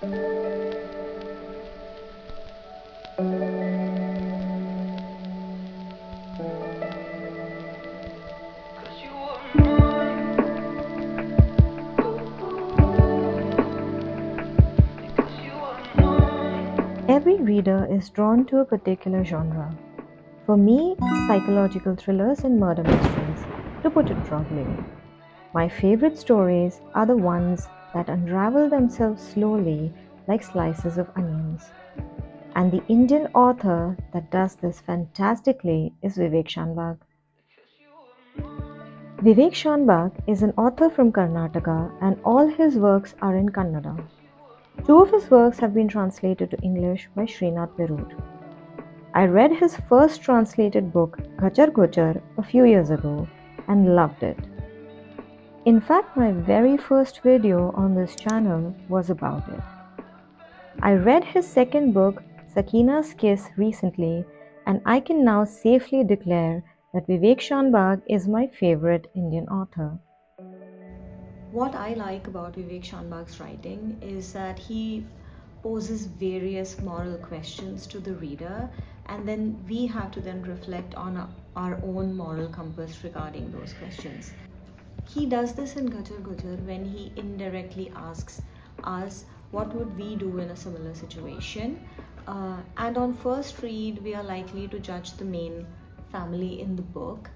Every reader is drawn to a particular genre. For me, psychological thrillers and murder mysteries, to put it broadly. My favorite stories are the ones that unravel themselves slowly like slices of onions. And the Indian author that does this fantastically is Vivek Shanbhag. Vivek Shanbhag is an author from Karnataka and all his works are in Kannada. Two of his works have been translated to English by Srinath Perud. I read his first translated book, Ghachar Ghuchar, a few years ago and loved it. In fact, my very first video on this channel was about it. I read his second book, Sakina's Kiss, recently, and I can now safely declare that Vivek Shanbhag is my favorite Indian author. What I like about Vivek Shanbhag's writing is that he poses various moral questions to the reader, and then we have to then reflect on our own moral compass regarding those questions. He does this in Ghachar Ghuchar when he indirectly asks us what would we do in a similar situation. And on first read, we are likely to judge the main family in the book.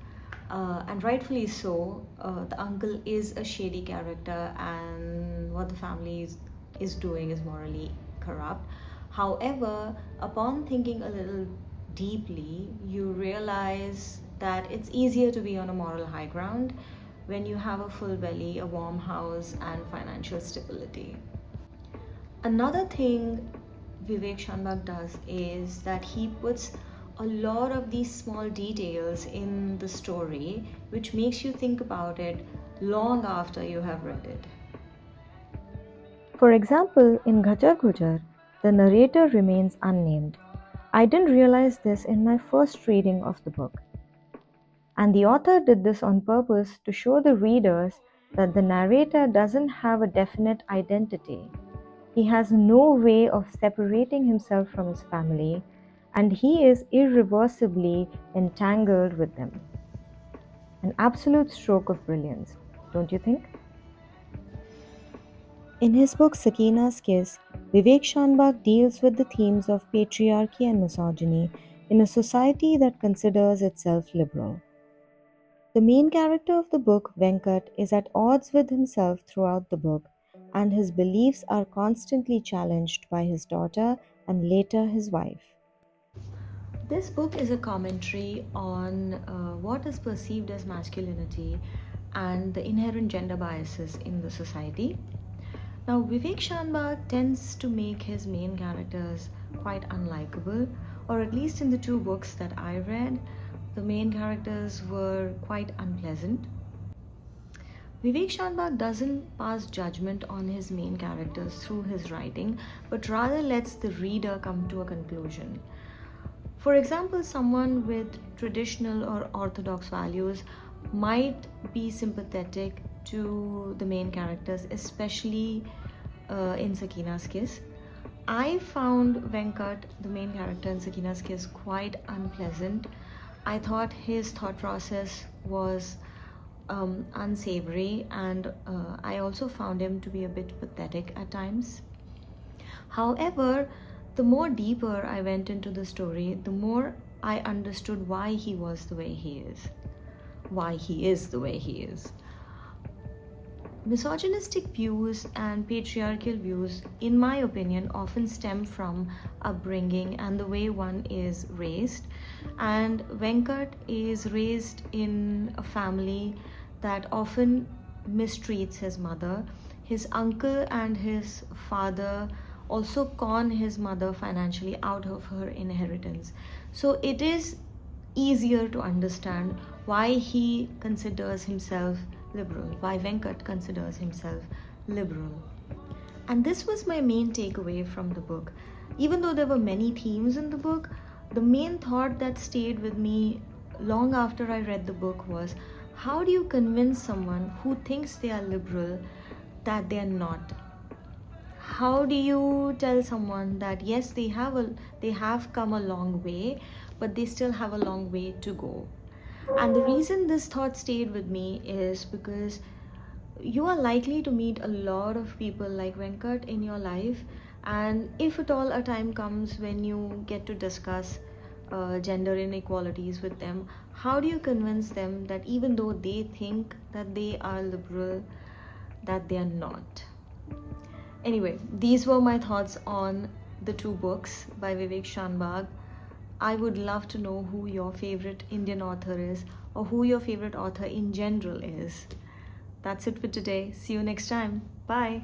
And rightfully so. The uncle is a shady character, and what the family is doing is morally corrupt. However, upon thinking a little deeply, you realize that it's easier to be on a moral high ground when you have a full belly, a warm house, and financial stability. Another thing Vivek Shanbhag does is that he puts a lot of these small details in the story, which makes you think about it long after you have read it. For example, in Ghachar Ghuchar, the narrator remains unnamed. I didn't realize this in my first reading of the book. And the author did this on purpose to show the readers that the narrator doesn't have a definite identity. He has no way of separating himself from his family, and he is irreversibly entangled with them. An absolute stroke of brilliance, don't you think? In his book Sakina's Kiss, Vivek Shanbhag deals with the themes of patriarchy and misogyny in a society that considers itself liberal. The main character of the book, Venkat, is at odds with himself throughout the book, and his beliefs are constantly challenged by his daughter and later his wife. This book is a commentary on what is perceived as masculinity and the inherent gender biases in the society. Now, Vivek Shanbhag tends to make his main characters quite unlikable, or at least in the two books that I read, the main characters were quite unpleasant. Vivek Shanbhag doesn't pass judgment on his main characters through his writing, but rather lets the reader come to a conclusion. For example, someone with traditional or orthodox values might be sympathetic to the main characters, especially in Sakina's Kiss. I found Venkat, the main character in Sakina's Kiss, quite unpleasant. I thought his thought process was unsavory, and I also found him to be a bit pathetic at times. However, the more deeper I went into the story, the more I understood why he was the way he is. Why he is the way he is. Misogynistic views and patriarchal views, in my opinion, often stem from upbringing and the way one is raised. And Venkat is raised in a family that often mistreats his mother. His uncle and his father also con his mother financially out of her inheritance. So it is easier to understand why he considers himself liberal, why Venkat considers himself liberal. And this was my main takeaway from the book. Even though there were many themes in the book, the main thought that stayed with me long after I read the book was, how do you convince someone who thinks they are liberal that they are not? how do you tell someone that yes, they have come a long way, but they still have a long way to go? And the reason this thought stayed with me is because you are likely to meet a lot of people like Venkat in your life, and if at all a time comes when you get to discuss gender inequalities with them, how do you convince them that even though they think that they are liberal, that they are not? Anyway, these were my thoughts on the two books by Vivek Shanbhag. I would love to know who your favorite Indian author is, or who your favorite author in general is. That's it for today. See you next time. Bye.